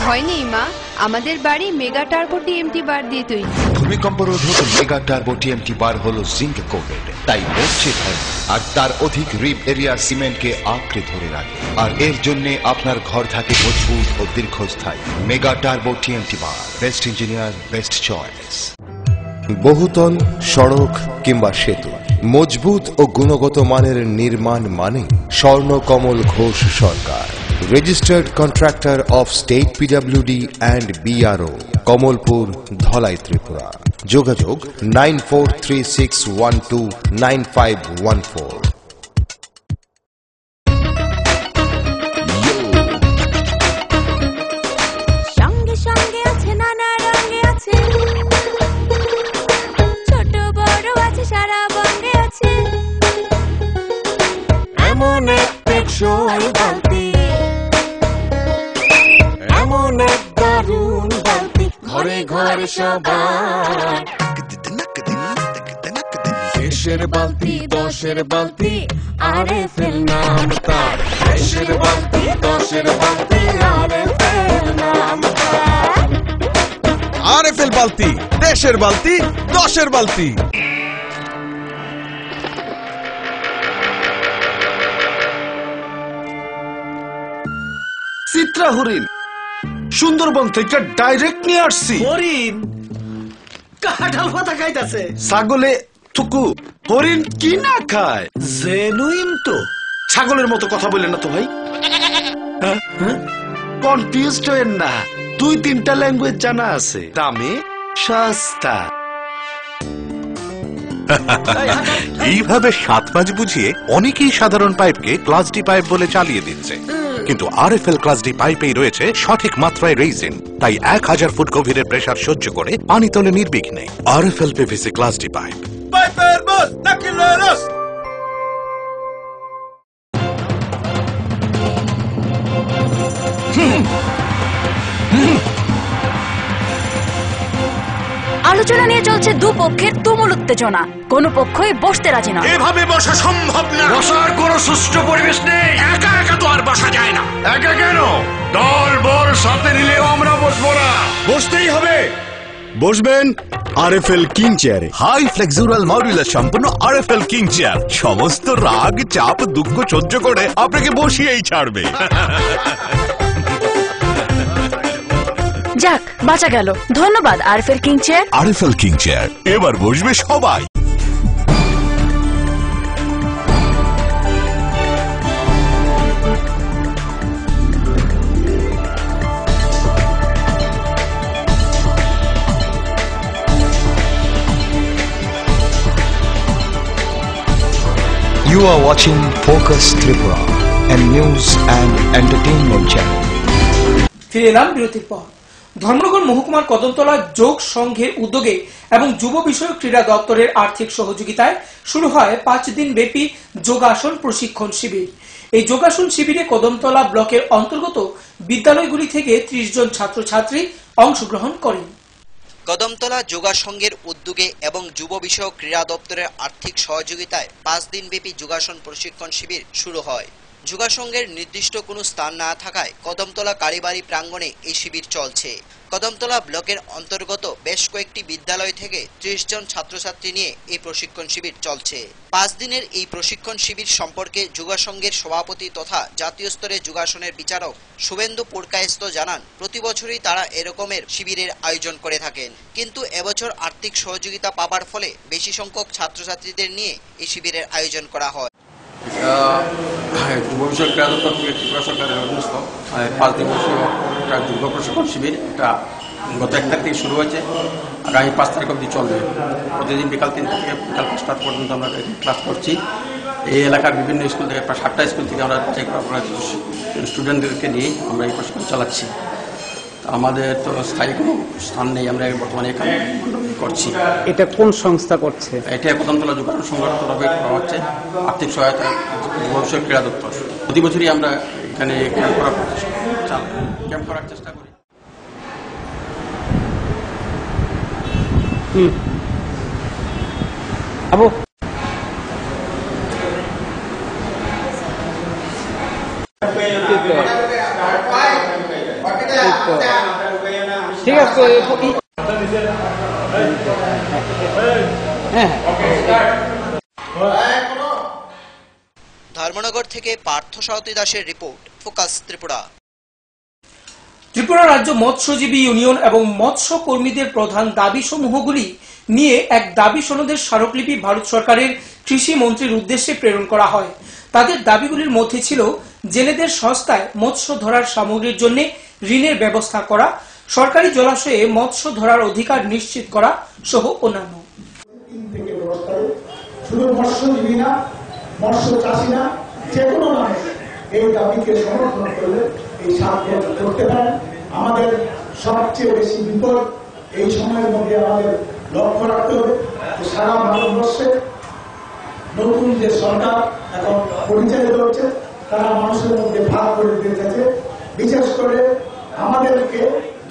ভয় নেই মা, আমাদের বাড়ি মেগা টার্বো টিএমটি বার দিয়ে তৈরি। ভূমিকম্প রোধক মেগা টার্বো টিএমটি বার হলো জিঙ্ক কোটেড, তাই মরচে ধরে আর তার অধিক রিপ এরিয়ার সিমেন্টকে আঁকড়ে ধরে রাখে, আর এর জন্য আপনার ঘর থাকে মজবুত ও দীর্ঘস্থায়ী। মেগা টার্বো টিএমটি বার, বেস্ট ইঞ্জিনিয়ার, বেস্ট চয়েস। বহুতল, সড়ক কিংবা সেতু, মজবুত ও গুণগত মানের নির্মাণ মানে Swarnakamal Ghosh Sarkar, registered contractor of state PWD and BRO, Kamalpur, Dhalai, Tripura. যোগাযোগ 9436129514। সঙ্গে সঙ্গে আছে, নানা রঙে আছে, ছোট বড় আছে, সারা বঙ্গে আছে। এমন এক টেকসই বালতি, এমন এক দারুণ বালতি, ঘরে ঘরে সবার। দেশের বালতি, দশের বালতি, আরএফএল নাম তার। দেশের বালতি, দশের বালতি, আরএফএল নাম তার। আরএফএল বালতি, দেশের বালতি, দশের বালতি। চিত্রা হরিণ সুন্দরবন থেকে ডাইরেক্ট নিয়ে আসছি। হরিণ কাঁঠাল পাতা খাইতেছে। ছাগলে থুকু, হরিণ কি না খায়? জেনুইন তো। ছাগলের মতো কথা বললেন না তো ভাই। কনফিউজড হয়েন না, 2-3টা ল্যাঙ্গুয়েজ জানা আছে। দামে সস্তা। এইভাবে 7 মাস বুঝিয়ে অনেকেই সাধারণ পাইপকে ক্লাস ডি পাইপ বলে চালিয়ে দিচ্ছে, কিন্তু আরএফএল ক্লাস ডি পাইপেই রয়েছে সঠিক মাত্রায় রেইজিন, তাই 1000 ফুট গভীরের প্রেসার সহ্য করে পানি তোলে নির্বিঘ্নে। RFL PVC class D pipe. পাইপের বস নাকিলেরস। আলোচনা নিয়ে চলছে দুপক্ষের তুমুল উত্তেজনা, কোনো পক্ষই বসতে রাজি নয়। এভাবে বসা সম্ভব না। বসার কোনো সুষ্ঠু পরিবেশ নেই। একা একা তো আর বসা যায় না। একা কেন, দল বল সাথে নিলেও আমরা বসবো না। বসতেই হবে। বসবেন আরএফএল কিং চেয়ারে। হাই ফ্লেক্সুরাল মডুলার সম্পন্ন আরএফএল কিং চেয়ার সমস্ত রাগ, চাপ, দুঃখ সহ্য করে আপনাকে বসিয়েই ছাড়বে। যাক, বাঁচা গেল। ধন্যবাদ RFL king chair. RFL king chair, এবার বসবে সবাই। You are watching Focus Tripura, a news and entertainment channel. ফিরে এলাম বিরতির পর। ধর্মনগর মহকুমার কদমতলা যোগ সংঘের উদ্যোগে এবং যুব বিষয়ক ক্রীড়া দপ্তরের আর্থিক সহযোগিতায় শুরু হয় 5 দিন ব্যাপী যোগাসন প্রশিক্ষণ শিবির। এই যোগাসন শিবিরে কদমতলা ব্লকের অন্তর্গত বিদ্যালয়গুলি থেকে 30 জন ছাত্রছাত্রী অংশগ্রহণ করেন। কদমতলা যোগা সংঘের উদ্যোগে এবং যুব বিষয়ক ক্রীড়া দপ্তরের আর্থিক সহযোগিতায় 5 দিনব্যাপী যোগাসন প্রশিক্ষণ শিবির শুরু হয়। যোগা সংঘের নির্দিষ্ট কোনো স্থান না থাকায় কদমতলা কারিবাড়ি প্রাঙ্গণে এই শিবির চলছে। কদমতলা ব্লকের অন্তর্গত বেশ কয়েকটি বিদ্যালয় থেকে 30 জন ছাত্রছাত্রী নিয়ে এই প্রশিক্ষণ শিবির চলছে। 5 দিনের এই প্রশিক্ষণ শিবির সম্পর্কে যোগা সংঘের সভাপতি তথা জাতীয় স্তরে যোগাসনের বিচারক শুভেন্দু পুরকায়স্থ জানান, প্রতি বছরই তারা এরকমের শিবিরের আয়োজন করে থাকেন, কিন্তু এবছর আর্থিক সহযোগিতা পাবার ফলে বেশি সংখ্যক ছাত্রছাত্রীদের নিয়ে এই শিবিরের আয়োজন করা হয়। যুব বিষয়ক ক্রীড়া দপ্তর থেকে ত্রিপুরা সরকারের অধীনস্থ 5 দিবসীয় একটা যুব প্রশিক্ষণ শিবির এটা গত 1 তারিখ থেকে শুরু হয়েছে, আগামী 5 তারিখ অবধি চলবে। প্রতিদিন বিকাল 3 থেকে বিকাল 5টা পর্যন্ত আমরা ক্লাস করছি। এই এলাকার বিভিন্ন স্কুল থেকে প্রায় 7টা স্কুল থেকে আমরা স্টুডেন্টদেরকে নিয়ে আমরা এই প্রশিক্ষণ চালাচ্ছি। আমাদের তো স্থায়ী কোনো স্থান নেই, আমরা বর্তমানে এখানে করছি। এটা কোন সংস্থা করছে? এটা কদমতলা যোগাসন সংঘের তরফে করা হচ্ছে, আর্থিক সহায়তা যুব বিষয়ক ক্রীড়া দপ্তর। প্রতি বছরই আমরা এখানে ক্যাম্প করার চেষ্টা করি। আবু ঠিক আছে ধর্মনগর থেকে পার্থ সারথী দাসের রিপোর্ট, ফোকাস ত্রিপুরা। ত্রিপুরা রাজ্য মৎস্যজীবী ইউনিয়ন এবং মৎস্য কর্মীদের প্রধান দাবি সমূহগুলি নিয়ে এক দাবি সনদের স্মারকলিপি ভারত সরকারের কৃষি মন্ত্রীর উদ্দেশ্যে প্রেরণ করা হয়। তাদের দাবিগুলির মধ্যে ছিল জেলেদের সস্তায় মৎস্য ধরার সামগ্রীর জন্য ঋণের ব্যবস্থা করা, সরকারি জলাশয়ে মৎস্য ধরার অধিকার নিশ্চিত করা সহ অন্যান্য। শুধু মৎস্যজীবী না, মৎস্য চাষী না, যে কোনো মানুষ এই দাবিকে সমর্থন করলে এই সাহায্য করতে পারেন। আমাদের সবচেয়ে বেশি বিপদ এই সময়ের মধ্যে আমাদের লক্ষ্য রাখতে হবে যে সারা ভারতবর্ষে নতুন যে সরকার এখন পরিচালিত হচ্ছে তারা মানুষের মধ্যে ভাগ করে দিতেছে। বিশেষ করে আমাদেরকে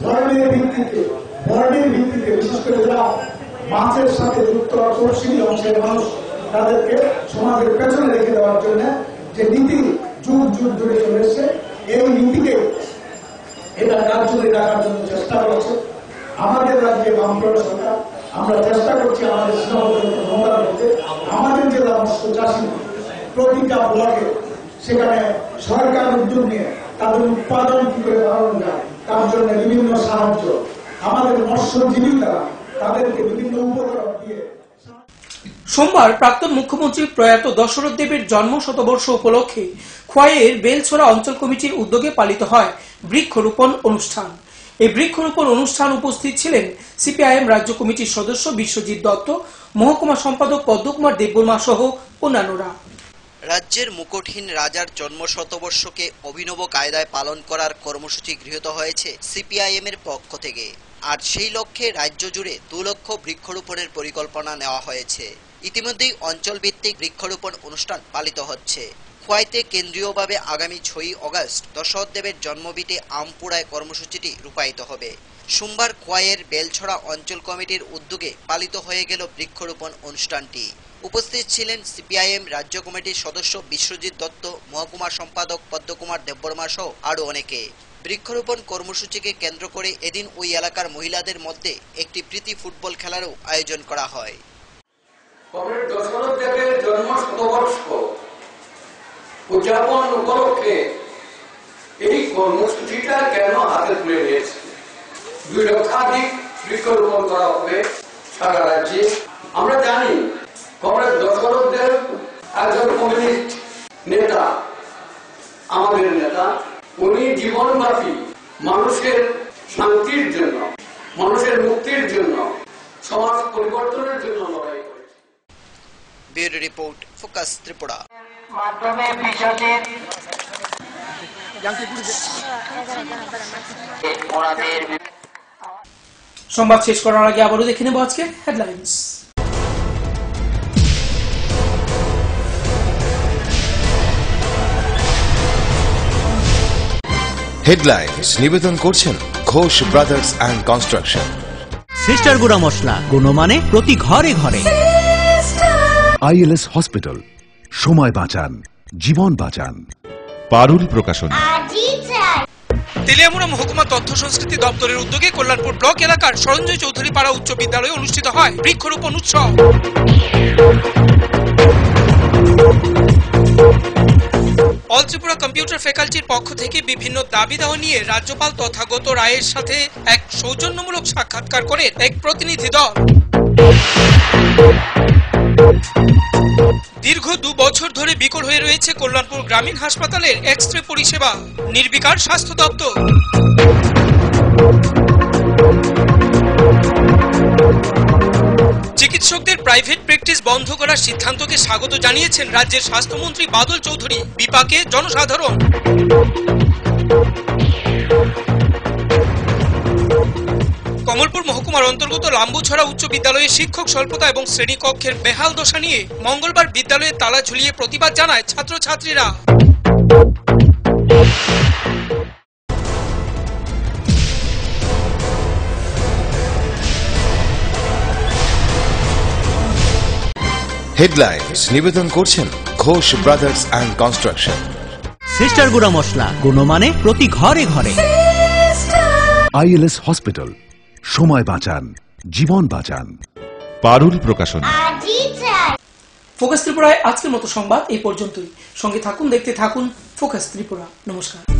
ধর্মের ভিত্তিতে, বর্ণের ভিত্তিতে, বিশেষ করে যারা মাছের সাথে যুক্ত তফসিলি অংশের মানুষ তাদেরকে সমাজের পেছনে রেখে দেওয়ার জন্য যে নীতি যুগ যুগ ধরে চলে এসছে, এই নীতিকে এটা কার্যকরী রাখার জন্য চেষ্টা করছে আমাদের রাজ্যে বামফ্রন্ট সরকার। আমরা চেষ্টা করছি আমাদের সীমাবদ্ধতা মোকাবেলা করতে। আমাদের জেলা মৎস্য চাষী প্রতিটা ব্লকে সেখানে সরকার উদ্যোগ নিয়ে তাদের উৎপাদন কি করে বাড়ানো যায় তার জন্য বিভিন্ন সাহায্য, আমাদের মৎস্যজীবীরা তাদেরকে বিভিন্ন উপকরণ দিয়ে। সোমবার প্রাক্তন মুখ্যমন্ত্রী প্রয়াত দশরথ দেবের জন্ম শতবর্ষ উপলক্ষে খোয়াইয়ের বেলছড়া অঞ্চল কমিটির উদ্যোগে পালিত হয় বৃক্ষরোপণ অনুষ্ঠান। এই বৃক্ষরোপণ অনুষ্ঠান উপস্থিত ছিলেন সিপিআইএম রাজ্য কমিটির সদস্য বিশ্বজিৎ দত্ত, মহকুমা সম্পাদক পদ্মকুমার দেববর্মা সহ অন্যান্যরা। রাজ্যের মুকুটহীন রাজার জন্ম শতবর্ষকে অভিনব কায়দায় পালন করার কর্মসূচি গৃহীত হয়েছে সিপিআইএম এর পক্ষ থেকে। আর সেই লক্ষ্যে রাজ্য জুড়ে 2 লক্ষ বৃক্ষরোপণের পরিকল্পনা নেওয়া হয়েছে। ইতিমধ্যেই অঞ্চল ভিত্তিক বৃক্ষরোপণ অনুষ্ঠান পালিত হচ্ছে। খোয়াইতে কেন্দ্রীয়ভাবে আগামী 6 আগস্ট দশরথ দেবের জন্মভিটে আমপুরায় কর্মসূচিটি রূপায়িত হবে। সোমবার খোয়াইয়ের বেলছড়া অঞ্চল কমিটির উদ্যোগে পালিত হয়ে গেল বৃক্ষরোপণ অনুষ্ঠানটি। উপস্থিত ছিলেন সিপিআইএম রাজ্য কমিটির সদস্য বিশ্বজিৎ দত্ত, মহকুমা সম্পাদক পদ্মকুমার দেববর্মা সহ আরো অনেকে। বৃক্ষরোপণ কর্মসূচিকে কেন্দ্র করে এদিন ওই এলাকার মহিলাদের মধ্যে একটি প্রীতি ফুটবল খেলারও আয়োজন করা হয়। দশরথ দেবের জন্ম শতবর্ষ উদযাপন উপলক্ষে এই কর্মসূচিটা কেন হাতে তুলে নিয়েছে? 2 লক্ষাধিক বৃক্ষরোপণ করা হবে সারা রাজ্যে। আমরা জানি কমরেড দশরথ দেব একজন কমিউনিস্ট নেতা, আমাদের নেতা। উনি জীবনব্যাপী মানুষের শান্তির জন্য, মানুষের মুক্তির জন্য, সমাজ পরিবর্তনের জন্য লড়াই করেছে। Bureau report, focus Tripura. মাধ্যমে বিশ্বজিৎ সংবাদ শেষ করার আগে আবারও দেখে নেব আজকে হেডলাইন্স। হেডলাইন্স নিবেদন করছেন Ghosh brothers and construction. Sister গুঁড়া মশলা, গুণমানে প্রতি ঘরে ঘরে। আইএলএস হসপিটাল, সময় বাঁচান, জীবন বাঁচান। পারুল প্রকাশনী। তেলিয়ামুড়া মহকুমা তথ্য সংস্কৃতি দপ্তরের উদ্যোগে কল্যাণপুর ব্লক এলাকার সঞ্জয় চৌধুরী পাড়া উচ্চ বিদ্যালয়ে অনুষ্ঠিত হয় বৃক্ষরোপণ উৎসব। অল ত্রিপুরা কম্পিউটার ফ্যাকাল্টির পক্ষ থেকে বিভিন্ন দাবি দাওয়া নিয়ে রাজ্যপাল তথাগত রায়ের সাথে এক সৌজন্যমূলক সাক্ষাৎকার করেন এক প্রতিনিধি দল। দীর্ঘ 2 বছর ধরে বিকল হয়ে রয়েছে কল্যাণপুর গ্রামীণ হাসপাতালের এক্স-রে পরিষেবা, নির্বিকার স্বাস্থ্য দপ্তর। চিকিৎসকদের প্রাইভেট প্র্যাকটিস বন্ধ করার সিদ্ধান্তকে স্বাগত জানিয়েছেন রাজ্যের স্বাস্থ্যমন্ত্রী বাদল চৌধুরী, বিপাকে জনসাধারণ। কমলপুর মহকুমার অন্তর্গত লাম্বুছড়া উচ্চ বিদ্যালয়ে শিক্ষক স্বল্পতা এবং শ্রেণীকক্ষের বেহাল দশা নিয়ে মঙ্গলবার বিদ্যালয়ে তালা ঝুলিয়ে প্রতিবাদ জানায় ছাত্রছাত্রীরা। হেডলাইন্স নিবেদন করছেন Ghosh brothers and construction. Sister গুঁড়া মশলা, গুণমানে প্রতি ঘরে ঘরে। ILS হসপিটাল, সময় বাঁচান, জীবন বাঁচান। পারুল প্রকাশনী। ফোকাস ত্রিপুরায় আজকের মতো সংবাদ এই পর্যন্তই। সঙ্গে থাকুন, দেখতে থাকুন ফোকাস ত্রিপুরা। নমস্কার।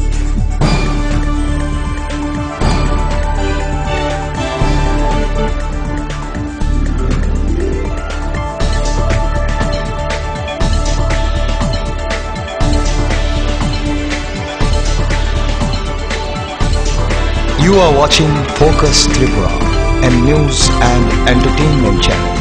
You are watching Focus Tripura, a news and entertainment channel.